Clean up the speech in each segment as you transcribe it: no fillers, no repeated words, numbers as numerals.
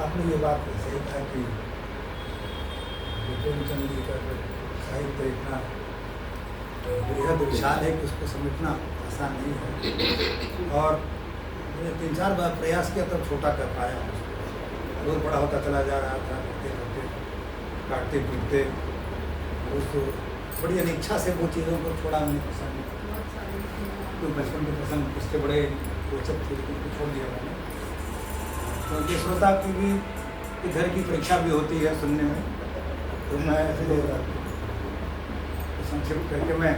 आपने ये बात सही कहा कि प्रेमचंद जी का साहित्य इतना बेहद विशाल है कि उसको समेटना आसान नहीं है। और मैंने 3-4 बार प्रयास किया तब छोटा कर पाया। रोज बड़ा होता चला जा रहा था, करते करते काटते पीटते उसको बड़ी अनिच्छा से वो चीज़ों को छोड़ा मैंने पसंद। तो बचपन के प्रसंग उससे बड़े रोचक थे लेकिन छोड़ दिया मैंने, क्योंकि श्रोता की भी इधर की परीक्षा भी होती है सुनने में। तो मैं ऐसे संक्षिप्त करके मैं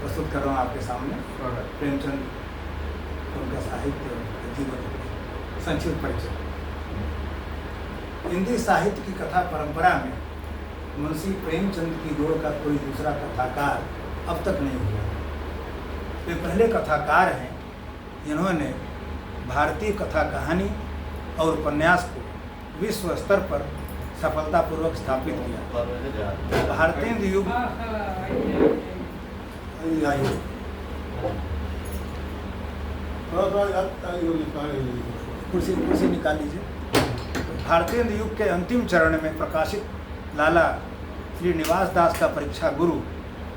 प्रस्तुत कर रहा हूँ आपके सामने प्रेमचंद उनका साहित्य जीवन संक्षिप्त परिचय। हिंदी साहित्य की कथा परंपरा में मुंशी प्रेमचंद की दौड़ का कोई दूसरा कथाकार अब तक नहीं हुआ। वे पहले कथाकार हैं जिन्होंने भारतीय कथा कहानी और उपन्यास को विश्व स्तर पर सफलतापूर्वक स्थापित किया। भारतीय युग कुर्सी निकाल लीजिए। भारतीय युग के अंतिम चरण में प्रकाशित लाला श्रीनिवास दास का परीक्षा गुरु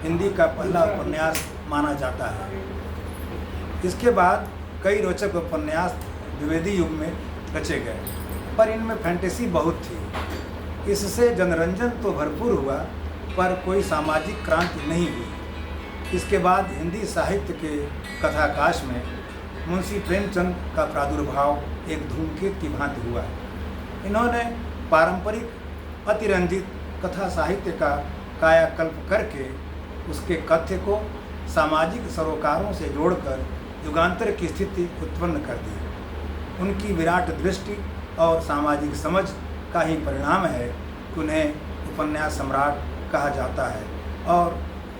हिंदी का पहला उपन्यास माना जाता है। इसके बाद कई रोचक उपन्यास द्विवेदी युग में रचे गए, पर इनमें फैंटेसी बहुत थी। इससे जनरंजन तो भरपूर हुआ, पर कोई सामाजिक क्रांति नहीं हुई। इसके बाद हिंदी साहित्य के कथाकाश में मुंशी प्रेमचंद का प्रादुर्भाव एक धूमकेतु की भांति हुआ। इन्होंने पारंपरिक अतिरंजित कथा साहित्य का कायाकल्प करके उसके कथ्य को सामाजिक सरोकारों से जोड़कर युगांतर की स्थिति उत्पन्न कर दी। उनकी विराट दृष्टि और सामाजिक समझ का ही परिणाम है कि उन्हें उपन्यास सम्राट कहा जाता है और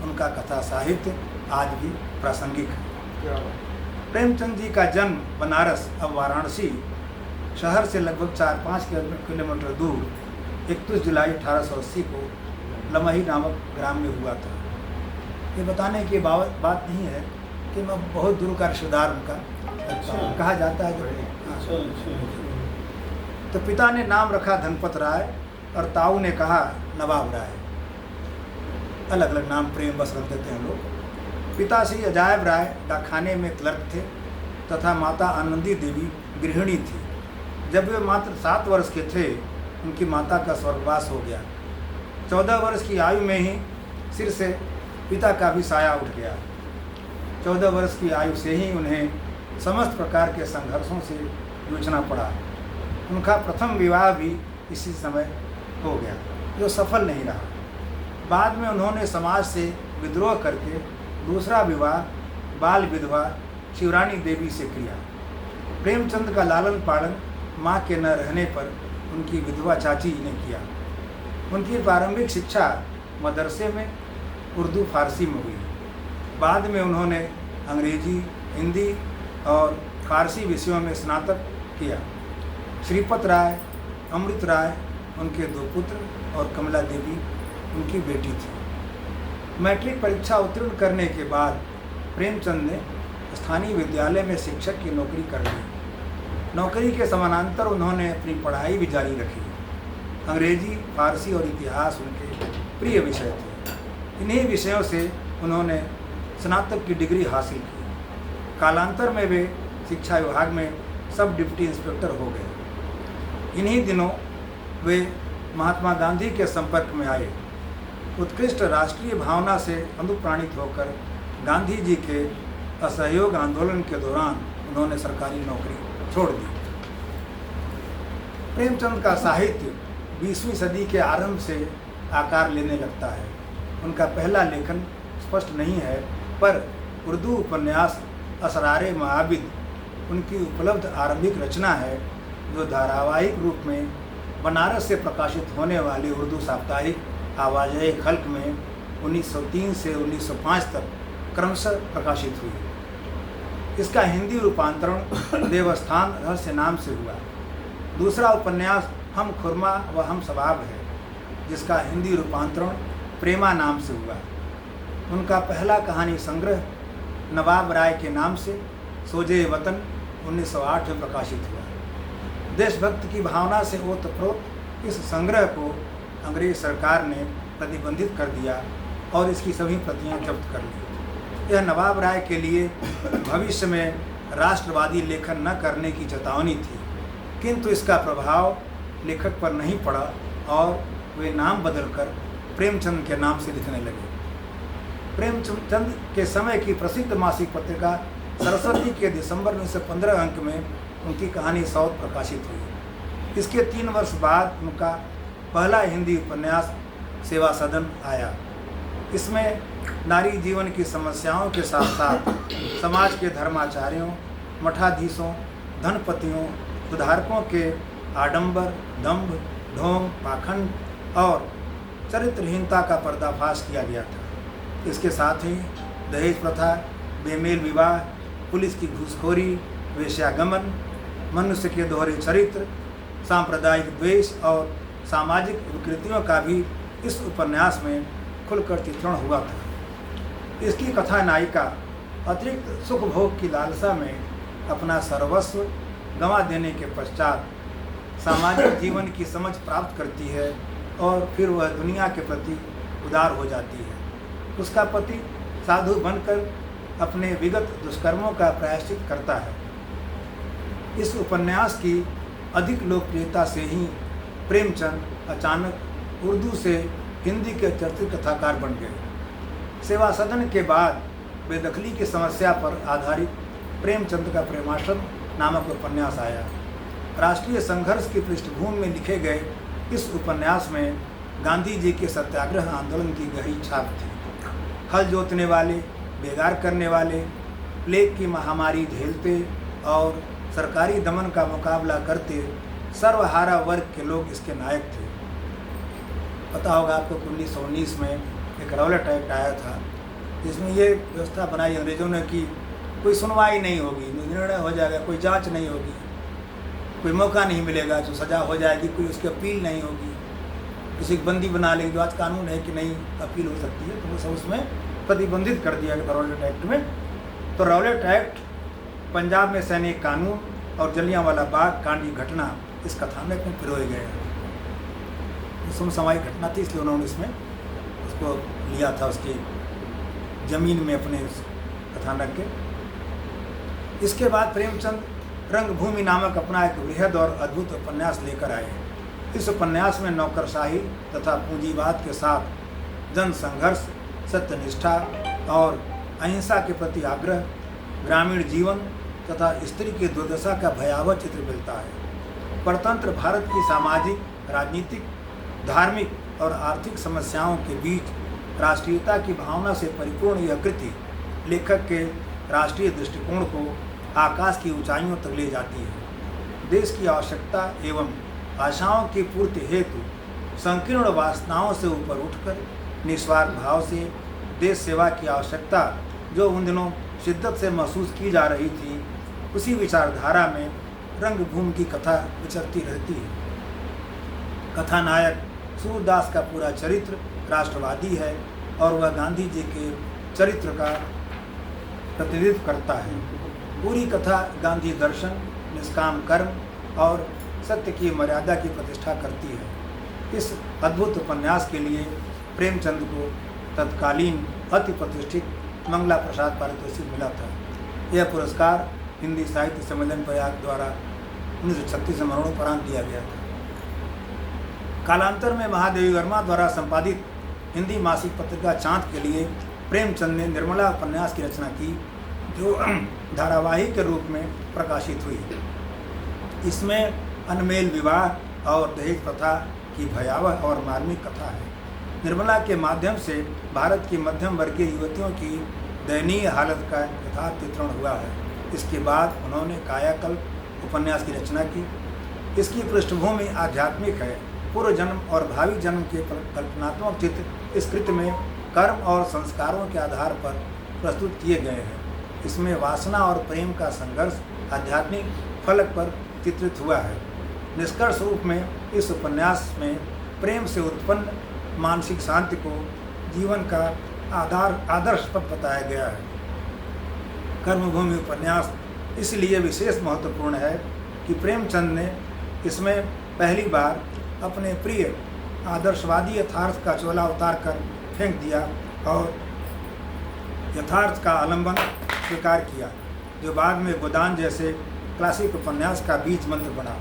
उनका कथा साहित्य आज भी प्रासंगिक है। प्रेमचंद जी का जन्म बनारस अब वाराणसी शहर से लगभग 4-5 किलोमीटर दूर 31 जुलाई 1880 को लमही नामक ग्राम में हुआ था। ये बताने की बात नहीं है कि मैं बहुत दूर का रिश्तेदार उनका कहा जाता है। तो पिता ने नाम रखा धनपत राय और ताऊ ने कहा नवाब राय। अलग अलग नाम प्रेम बस रख देते हैं लोग। पिता श्री अजायब राय डाकखाने में क्लर्क थे तथा माता आनंदी देवी गृहिणी थी। जब वे मात्र 7 वर्ष के थे उनकी माता का स्वर्गवास हो गया। 14 वर्ष की आयु में ही सिर से पिता का भी साया उठ गया। 14 वर्ष की आयु से ही उन्हें समस्त प्रकार के संघर्षों से जूझना पड़ा। उनका प्रथम विवाह भी इसी समय हो गया जो सफल नहीं रहा। बाद में उन्होंने समाज से विद्रोह करके दूसरा विवाह बाल विधवा शिवरानी देवी से किया। प्रेमचंद का लालन पालन माँ के न रहने पर उनकी विधवा चाची ने किया। उनकी प्रारंभिक शिक्षा मदरसे में उर्दू फारसी में हुई। बाद में उन्होंने अंग्रेजी, हिंदी और फारसी विषयों में स्नातक किया। श्रीपत राय, अमृत राय उनके 2 पुत्र और कमला देवी उनकी बेटी थी। मैट्रिक परीक्षा उत्तीर्ण करने के बाद प्रेमचंद ने स्थानीय विद्यालय में शिक्षक की नौकरी कर ली। नौकरी के समानांतर उन्होंने अपनी पढ़ाई भी जारी रखी। अंग्रेजी, फारसी और इतिहास उनके प्रिय विषय थे। इन्हीं विषयों से उन्होंने स्नातक की डिग्री हासिल की। कालांतर में वे शिक्षा विभाग में सब डिप्टी इंस्पेक्टर हो गए। इन्हीं दिनों वे महात्मा गांधी के संपर्क में आए। उत्कृष्ट राष्ट्रीय भावना से अनुप्राणित होकर गांधी जी के असहयोग आंदोलन के दौरान उन्होंने सरकारी नौकरी छोड़ दी। प्रेमचंद का साहित्य 20वीं सदी के आरंभ से आकार लेने लगता है। उनका पहला लेखन स्पष्ट नहीं है, पर उर्दू उपन्यास असरारे महाबिद उनकी उपलब्ध आरंभिक रचना है, जो धारावाहिक रूप में बनारस से प्रकाशित होने वाली उर्दू साप्ताहिक आवाज़े खल्क में 1903 से 1905 तक क्रमशः प्रकाशित हुई। इसका हिंदी रूपांतरण देवस्थान रहस्य नाम से हुआ। दूसरा उपन्यास हम खुरमा व हम सबाब है, जिसका हिंदी रूपांतरण प्रेमा नाम से हुआ। उनका पहला कहानी संग्रह नवाब राय के नाम से सोजे वतन 1908 में प्रकाशित हुआ। देशभक्त की भावना से ओतप्रोत इस संग्रह को अंग्रेज सरकार ने प्रतिबंधित कर दिया और इसकी सभी प्रतियां जब्त कर ली। यह नवाब राय के लिए भविष्य में राष्ट्रवादी लेखन न करने की चेतावनी थी, किंतु इसका प्रभाव लेखक पर नहीं पड़ा और वे नाम बदलकर प्रेमचंद के नाम से लिखने लगे। प्रेमचंद के समय की प्रसिद्ध मासिक पत्रिका सरस्वती के दिसंबर 1915 अंक में उनकी कहानी सौत प्रकाशित हुई। इसके 3 वर्ष बाद उनका पहला हिंदी उपन्यास सेवा सदन आया। इसमें नारी जीवन की समस्याओं के साथ साथ समाज के धर्माचार्यों, मठाधीशों, धनपतियों, सुधारकों के आडंबर, दंभ, ढोंग, पाखंड और चरित्रहीनता का पर्दाफाश किया गया था। इसके साथ ही दहेज प्रथा, बेमेल विवाह, पुलिस की घूसखोरी, वेश्यागमन, मनुष्य के दोहरे चरित्र, सांप्रदायिक द्वेष और सामाजिक विकृतियों का भी इस उपन्यास में खुलकर चित्रण हुआ था। इसकी कथा नायिका अतिरिक्त सुख भोग की लालसा में अपना सर्वस्व गंवा देने के पश्चात सामाजिक जीवन की समझ प्राप्त करती है और फिर वह दुनिया के प्रति उदार हो जाती है। उसका पति साधु बनकर अपने विगत दुष्कर्मों का प्रायश्चित करता है। इस उपन्यास की अधिक लोकप्रियता से ही प्रेमचंद अचानक उर्दू से हिंदी के चर्चित कथाकार बन गए। सेवा सदन के बाद बेदखली की समस्या पर आधारित प्रेमचंद का प्रेमाश्रम नामक उपन्यास आया। राष्ट्रीय संघर्ष की पृष्ठभूमि में लिखे गए इस उपन्यास में गांधी जी के सत्याग्रह आंदोलन की गहरी छाप थी। हल जोतने वाले, बेगार करने वाले, प्लेग की महामारी झेलते और सरकारी दमन का मुकाबला करते सर्वहारा वर्ग के लोग इसके नायक थे। पता होगा आपको 1919 में एक रॉलेट एक्ट आया था, जिसमें ये व्यवस्था बनाई अंग्रेजों ने कि कोई सुनवाई नहीं होगी, निर्णय हो जाएगा, कोई जांच नहीं होगी, कोई मौका नहीं मिलेगा, जो सज़ा हो जाएगी कोई उसकी अपील नहीं होगी, किसी को बंदी बना लेंगे। आज कानून है कि नहीं अपील हो सकती है, तो वो सब उसमें प्रतिबंधित कर दिया गया रॉलेट एक्ट में। तो रॉलेट एक्ट, पंजाब में सैनिक कानून और जलियांवाला बाग कांड की घटना इस कथानक में पिरोए गए हैं। समसामयिक घटना थी, इसलिए उन्होंने इसमें उसको लिया था उसकी ज़मीन में अपने कथानक के। इसके बाद प्रेमचंद रंगभूमि नामक अपना एक बृहद और अद्भुत उपन्यास लेकर आए। इस उपन्यास में नौकरशाही तथा पूंजीवाद के साथ जन संघर्ष, सत्यनिष्ठा और अहिंसा के प्रति आग्रह, ग्रामीण जीवन तथा स्त्री की दुर्दशा का भयावह चित्र मिलता है। परतंत्र भारत की सामाजिक, राजनीतिक, धार्मिक और आर्थिक समस्याओं के बीच राष्ट्रीयता की भावना से परिपूर्ण यह कृति लेखक के राष्ट्रीय दृष्टिकोण को आकाश की ऊंचाइयों तक ले जाती है। देश की आवश्यकता एवं आशाओं की पूर्ति हेतु संकीर्ण वासनाओं से ऊपर उठकर निस्वार्थ भाव से देश सेवा की आवश्यकता जो उन दिनों शिद्दत से महसूस की जा रही थी, उसी विचारधारा में रंगभूमि की कथा विचरती रहती है। कथानायक सूरदास का पूरा चरित्र राष्ट्रवादी है और वह गांधी जी के चरित्र का प्रतिनिधित्व करता है। पूरी कथा गांधी दर्शन, निष्काम कर्म और सत्य की मर्यादा की प्रतिष्ठा करती है। इस अद्भुत उपन्यास के लिए प्रेमचंद को तत्कालीन अति प्रतिष्ठित मंगला प्रसाद पारितोषिक मिला था। यह पुरस्कार हिंदी साहित्य सम्मेलन प्रयाग द्वारा 1936 में मरणोपरांत दिया गया था। कालांतर में महादेवी वर्मा द्वारा संपादित हिंदी मासिक पत्रिका चांद के लिए प्रेमचंद ने निर्मला उपन्यास की रचना की, जो धारावाहिक के रूप में प्रकाशित हुई। इसमें अनमेल विवाह और दहेज प्रथा की भयावह और मार्मिक कथा है। निर्मला के माध्यम से भारत की मध्यम वर्गीय युवतियों की दयनीय हालत का यथार्थ चित्रण हुआ है। इसके बाद उन्होंने कायाकल्प उपन्यास की रचना की। इसकी पृष्ठभूमि आध्यात्मिक है। पूर्व जन्म और भावी जन्म के कल्पनात्मक चित्र इस कृति में कर्म और संस्कारों के आधार पर प्रस्तुत किए गए हैं। इसमें वासना और प्रेम का संघर्ष आध्यात्मिक फलक पर चित्रित हुआ है। निष्कर्ष रूप में इस उपन्यास में प्रेम से उत्पन्न मानसिक शांति को जीवन का आदर्श पद बताया गया है। कर्मभूमि उपन्यास इसलिए विशेष महत्वपूर्ण है कि प्रेमचंद ने इसमें पहली बार अपने प्रिय आदर्शवादी यथार्थ का चोला उतार कर फेंक दिया और यथार्थ का आलंबन स्वीकार किया, जो बाद में गोदान जैसे क्लासिक उपन्यास का बीज मंत्र बना।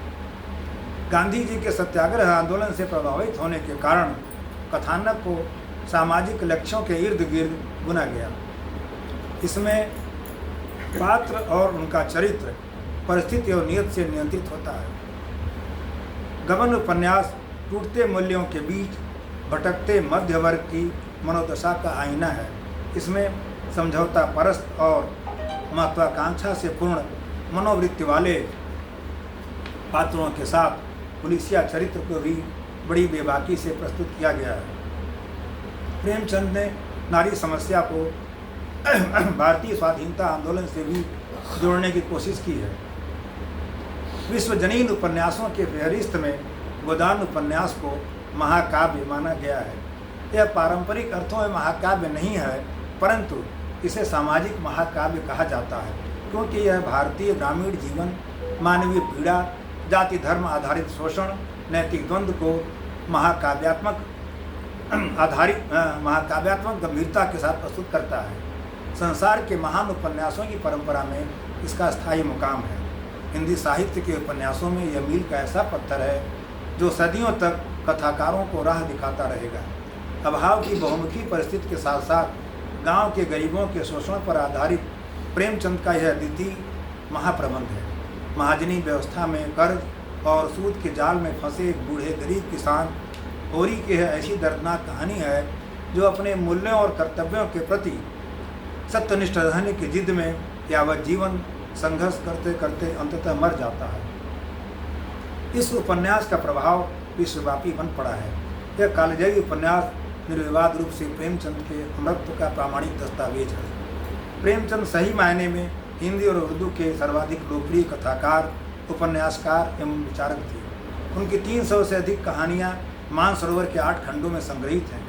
गांधी जी के सत्याग्रह आंदोलन से प्रभावित होने के कारण कथानक को सामाजिक लक्ष्यों के इर्द गिर्द बुना गया। इसमें पात्र और उनका चरित्र परिस्थिति और नियत से नियंत्रित होता है। गबन उपन्यास टूटते मूल्यों के बीच भटकते मध्य वर्ग की मनोदशा का आईना है। इसमें समझौता परस्त और महत्वाकांक्षा से पूर्ण मनोवृत्ति वाले पात्रों के साथ पुलिसिया चरित्र को भी बड़ी बेबाकी से प्रस्तुत किया गया है। प्रेमचंद ने नारी समस्या को भारतीय स्वाधीनता आंदोलन से भी जोड़ने की कोशिश की है। विश्वजनीन उपन्यासों के फहरिस्त में गोदान उपन्यास को महाकाव्य माना गया है। यह पारंपरिक अर्थों में महाकाव्य नहीं है, परंतु इसे सामाजिक महाकाव्य कहा जाता है, क्योंकि यह भारतीय ग्रामीण जीवन, मानवीय पीड़ा, जाति धर्म आधारित शोषण, नैतिक द्वंद्व को महाकाव्यात्मक गंभीरता के साथ प्रस्तुत करता है। संसार के महान उपन्यासों की परंपरा में इसका स्थायी मुकाम है। हिंदी साहित्य के उपन्यासों में यह मील का ऐसा पत्थर है जो सदियों तक कथाकारों को राह दिखाता रहेगा। अभाव की बहुमुखी परिस्थिति के साथ साथ गांव के गरीबों के शोषण पर आधारित प्रेमचंद का यह द्वितीय महाप्रबंध है। महाजनी व्यवस्था में कर्ज और सूद के जाल में फंसे एक बूढ़े गरीब किसान होरी की है ऐसी दर्दनाक कहानी है, जो अपने मूल्यों और कर्तव्यों के प्रति सत्यनिष्ठ रहने की जिद में यावत जीवन संघर्ष करते करते अंततः मर जाता है। इस उपन्यास का प्रभाव विश्वव्यापी बन पड़ा है। यह कालजयी उपन्यास निर्विवाद रूप से प्रेमचंद के अमरत्व का प्रामाणिक दस्तावेज है। प्रेमचंद सही मायने में हिंदी और उर्दू के सर्वाधिक लोकप्रिय कथाकार, उपन्यासकार एवं विचारक थे। उनकी 300 से अधिक कहानियाँ मानसरोवर के 8 खंडों में संग्रहित हैं।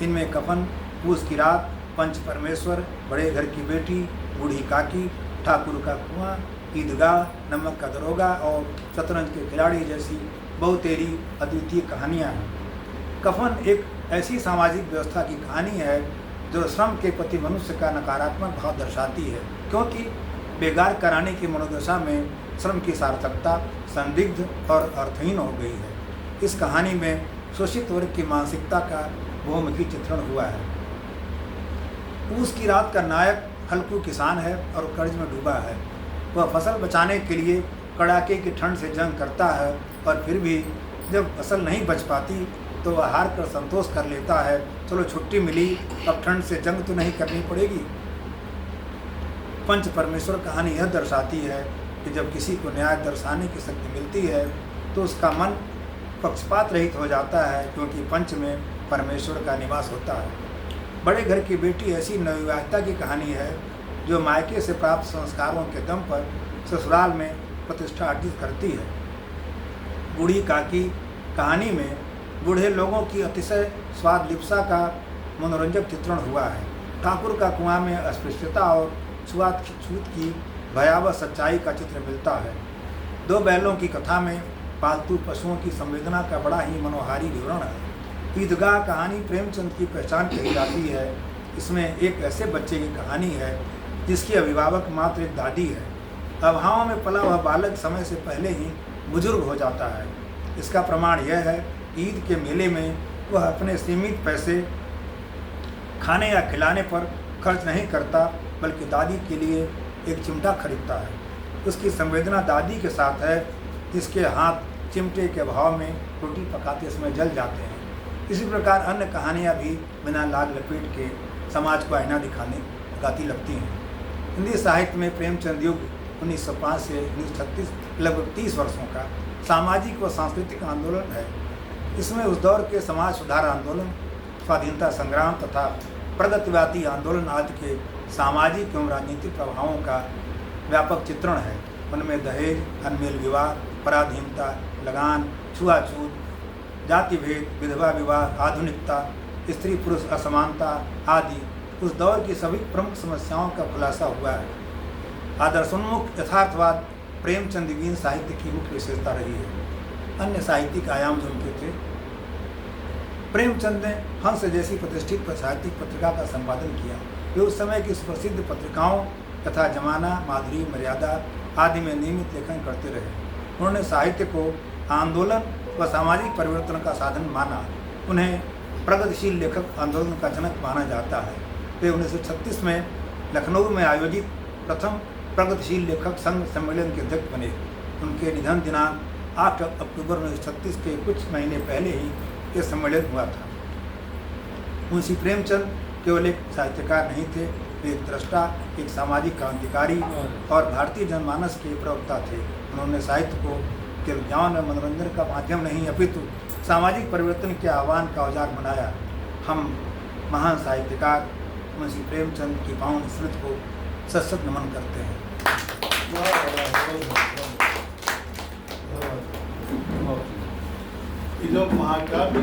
इनमें कफन, पूस की रात, पंच परमेश्वर, बड़े घर की बेटी, बूढ़ी काकी, ठाकुर का कुआं, ईदगाह, नमक का दरोगा और शतरंज के खिलाड़ी जैसी बहुतेरी अद्वितीय कहानियाँ हैं। कफन एक ऐसी सामाजिक व्यवस्था की कहानी है जो श्रम के प्रति मनुष्य का नकारात्मक भाव दर्शाती है, क्योंकि बेगार कराने की मनोदशा में श्रम की सार्थकता संदिग्ध और अर्थहीन हो गई है। इस कहानी में शोषित वर्ग की मानसिकता का बहुमुखी चित्रण हुआ है। पूस की रात का नायक हल्कू किसान है और कर्ज में डूबा है। वह फसल बचाने के लिए कड़ाके की ठंड से जंग करता है और फिर भी जब फसल नहीं बच पाती तो वह हार कर संतोष कर लेता है, चलो छुट्टी मिली, अब ठंड से जंग तो नहीं करनी पड़ेगी। पंच परमेश्वर कहानी यह दर्शाती है कि जब किसी को न्याय दर्शाने की शक्ति मिलती है तो उसका मन पक्षपात रहित हो जाता है, क्योंकि पंच में परमेश्वर का निवास होता है। बड़े घर की बेटी ऐसी नवविवाहिता की कहानी है जो मायके से प्राप्त संस्कारों के दम पर ससुराल में प्रतिष्ठा अर्जित करती है। बूढ़ी काकी कहानी में बूढ़े लोगों की अतिशय स्वाद लिप्सा का मनोरंजक चित्रण हुआ है। ठाकुर का कुआं में अस्पृश्यता और छूत की भयावह सच्चाई का चित्र मिलता है। दो बैलों की कथा में पालतू पशुओं की संवेदना का बड़ा ही मनोहारी विवरण है। ईदगाह कहानी प्रेमचंद की पहचान कही जाती है। इसमें एक ऐसे बच्चे की कहानी है जिसकी अभिभावक मात्र एक दादी है। अभावों में पला वह बालक समय से पहले ही बुजुर्ग हो जाता है। इसका प्रमाण यह है कि ईद के मेले में वह अपने सीमित पैसे खाने या खिलाने पर खर्च नहीं करता, बल्कि दादी के लिए एक चिमटा खरीदता है। उसकी संवेदना दादी के साथ है, जिसके हाथ चिमटे के भाव में रोटी पकाते समय जल जाते हैं। इसी प्रकार अन्य कहानियाँ भी बिना लाग लपेट के समाज को आईना दिखाने गाती लगती हैं। हिंदी साहित्य में प्रेमचंद युग 1905 से 1936 लगभग 30 वर्षों का सामाजिक व सांस्कृतिक आंदोलन है। इसमें उस दौर के समाज सुधार आंदोलन, स्वाधीनता संग्राम तथा प्रगतिवादी आंदोलन आदि के सामाजिक एवं राजनीतिक प्रभावों का व्यापक चित्रण है। उनमें दहेज, अनमेल विवाह, पराधीनता, लगान, छुआछूत, जाति भेद, विधवा विवाह, आधुनिकता, स्त्री पुरुष असमानता आदि उस दौर की सभी प्रमुख समस्याओं का खुलासा हुआ है। आदर्शोन्मुख यथार्थवाद प्रेमचंदीन साहित्य की मुख्य विशेषता रही है। अन्य साहित्यिक आयाम जो उनके थे। प्रेमचंद ने हंस जैसी प्रतिष्ठित साहित्यिक पत्रिका का संपादन किया। वे उस समय की प्रसिद्ध पत्रिकाओं तथा जमाना, माधुरी, मर्यादा आदि में नियमित लेखन करते रहे। उन्होंने साहित्य को आंदोलन व सामाजिक परिवर्तन का साधन माना। उन्हें प्रगतिशील लेखक आंदोलन का जनक माना जाता है। वे 1936 में लखनऊ में आयोजित प्रथम प्रगतिशील लेखक संघ सम्मेलन के अध्यक्ष बने। उनके निधन दिनांक 8 अक्टूबर 1936 के कुछ महीने पहले ही ये सम्मेलन हुआ था। मुंशी प्रेमचंद केवल एक साहित्यकार नहीं थे, वे एक दृष्टा, एक सामाजिक क्रांतिकारी और भारतीय जनमानस के प्रवक्ता थे। उन्होंने साहित्य को केवल ज्ञान और मनोरंजन का माध्यम नहीं अपितु सामाजिक परिवर्तन के आह्वान का औजार बनाया। हम महान साहित्यकार मुंशी प्रेमचंद की पावन स्मृति को सशक्त नमन करते हैं। महाकाव्य